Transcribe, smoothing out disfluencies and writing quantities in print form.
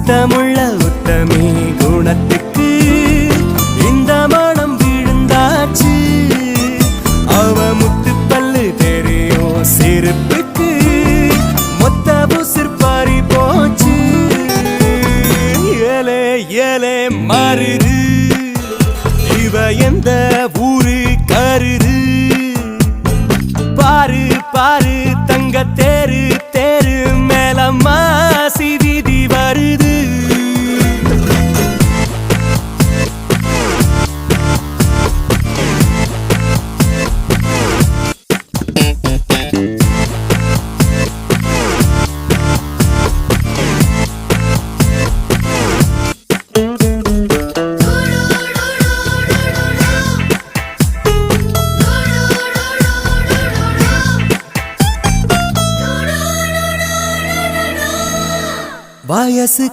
சுத்தமுள்ள உத்தமே குணத்துக்கு இந்த மனம் விழுந்தாச்சு. அவ முத்து பல்லு தெரியும் சிரிப்புக்கு மொத்த புசிர் பாரி போச்சு. ஏலே ஏலே மாறுது இவ எந்த ஊரு கருது. பாரு பாரு தங்க தேரு தேரு மேல மாசி வீதி வருது. வயசு